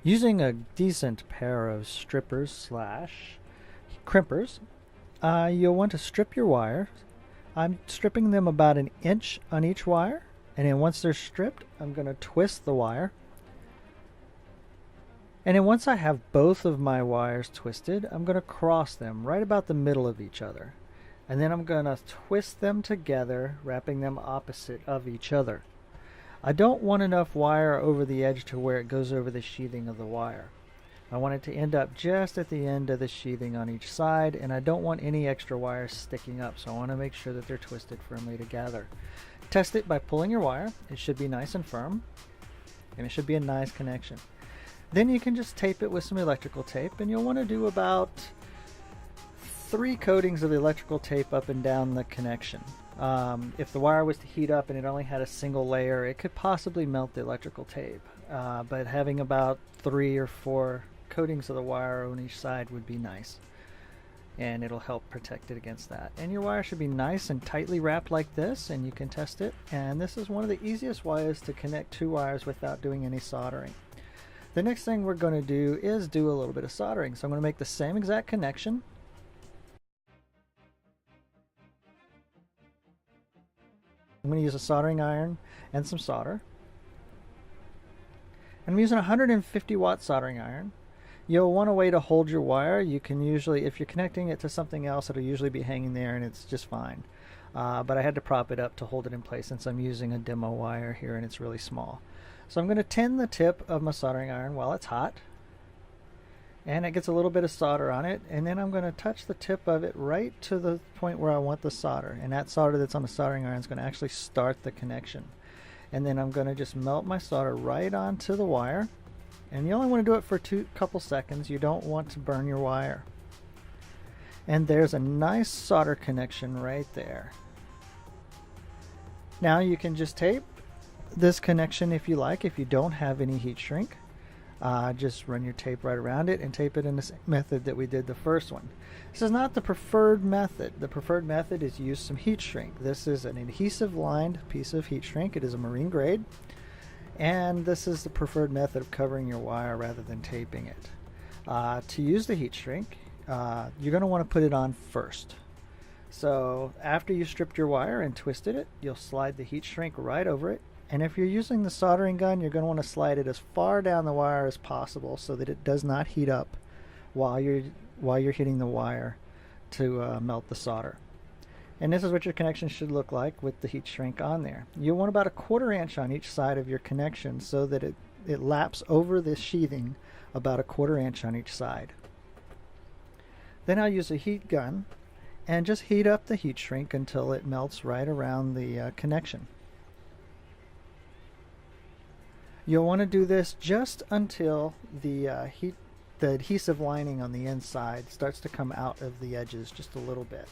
Using a decent pair of strippers slash crimpers, you'll want to strip your wires. I'm stripping them about an inch on each wire, and then once they're stripped, I'm going to twist the wire. And then once I have both of my wires twisted, I'm going to cross them right about the middle of each other. And then I'm going to twist them together, wrapping them opposite of each other. I don't want enough wire over the edge to where it goes over the sheathing of the wire. I want it to end up just at the end of the sheathing on each side, and I don't want any extra wires sticking up, so I want to make sure that they're twisted firmly together. Test it by pulling your wire. It should be nice and firm, and it should be a nice connection. Then you can just tape it with some electrical tape, and you'll want to do about 3 coatings of electrical tape up and down the connection. If the wire was to heat up and it only had a single layer, it could possibly melt the electrical tape. But having about 3 or 4 coatings of the wire on each side would be nice. And it'll help protect it against that. And your wire should be nice and tightly wrapped like this, and you can test it. And this is one of the easiest ways to connect 2 wires without doing any soldering. The next thing we're going to do is do a little bit of soldering. So I'm going to make the same exact connection. I'm going to use a soldering iron and some solder. And I'm using a 150 watt soldering iron. You'll want a way to hold your wire. You can usually, if you're connecting it to something else, it'll usually be hanging there and it's just fine. But I had to prop it up to hold it in place since I'm using a demo wire here and it's really small. So I'm going to tin the tip of my soldering iron while it's hot. And it gets a little bit of solder on it, and then I'm going to touch the tip of it right to the point where I want the solder, and that solder that's on the soldering iron is going to actually start the connection. And then I'm going to just melt my solder right onto the wire, and you only want to do it for a couple seconds. You don't want to burn your wire. And there's a nice solder connection right there. Now you can just tape this connection if you like, if you don't have any heat shrink. Just run your tape right around it and tape it in the same method that we did the first one. This is not the preferred method. The preferred method is use some heat shrink. This is an adhesive lined piece of heat shrink. It is a marine grade, and this is the preferred method of covering your wire rather than taping it. To use the heat shrink, you're going to want to put it on first. So after you stripped your wire and twisted it, you'll slide the heat shrink right over it. And if you're using the soldering gun, you're going to want to slide it as far down the wire as possible so that it does not heat up while you're hitting the wire to melt the solder. And this is what your connection should look like with the heat shrink on there. You'll want about a 1/4 inch on each side of your connection so that it laps over the sheathing about a 1/4 inch on each side. Then I'll use a heat gun and just heat up the heat shrink until it melts right around the connection. You'll want to do this just until the adhesive lining on the inside starts to come out of the edges just a little bit.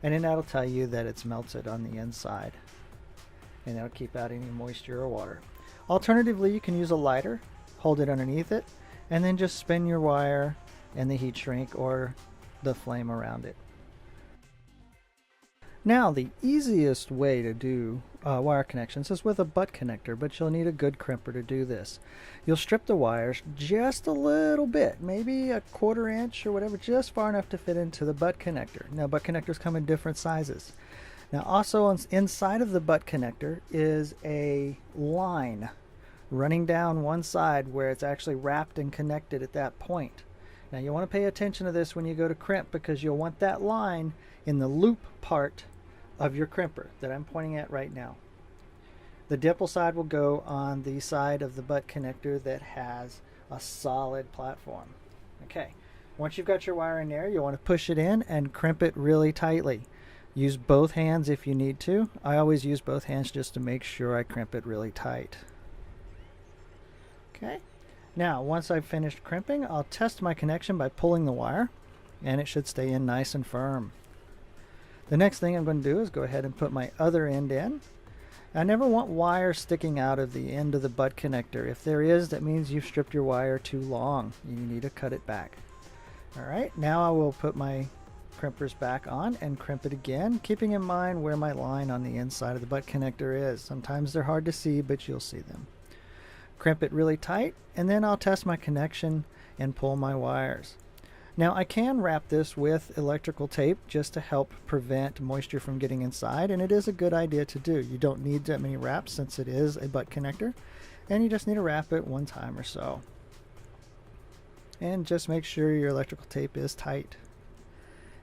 And then that'll tell you that it's melted on the inside. And that'll keep out any moisture or water. Alternatively, you can use a lighter, hold it underneath it, and then just spin your wire and the heat shrink or the flame around it. Now, the easiest way to do wire connections is with a butt connector, but you'll need a good crimper to do this. You'll strip the wires just a little bit, maybe a 1/4 inch or whatever, just far enough to fit into the butt connector. Now, butt connectors come in different sizes. Now, also inside of the butt connector is a line running down one side where it's actually wrapped and connected at that point. Now, you want to pay attention to this when you go to crimp because you'll want that line in the loop part of your crimper that I'm pointing at right now. The dimple side will go on the side of the butt connector that has a solid platform. Okay, once you've got your wire in there, you'll want to push it in and crimp it really tightly. Use both hands if you need to. I always use both hands just to make sure I crimp it really tight. Okay, now once I've finished crimping, I'll test my connection by pulling the wire, and it should stay in nice and firm. The next thing I'm going to do is go ahead and put my other end in. I never want wire sticking out of the end of the butt connector. If there is, that means you've stripped your wire too long. You need to cut it back. Alright, now I will put my crimpers back on and crimp it again, keeping in mind where my line on the inside of the butt connector is. Sometimes they're hard to see, but you'll see them. crimp it really tight, and then I'll test my connection and pull my wires. Now I can wrap this with electrical tape just to help prevent moisture from getting inside, and it is a good idea to do. You don't need that many wraps since it is a butt connector, and you just need to wrap it one time or so. And just make sure your electrical tape is tight.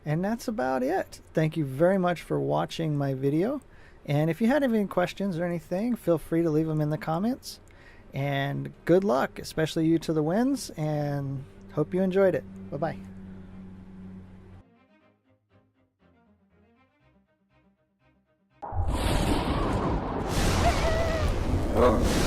And that's about it. Thank you very much for watching my video. And if you had any questions or anything, feel free to leave them in the comments. And good luck, especially you to the winds, and hope you enjoyed it. Bye-bye. Oh.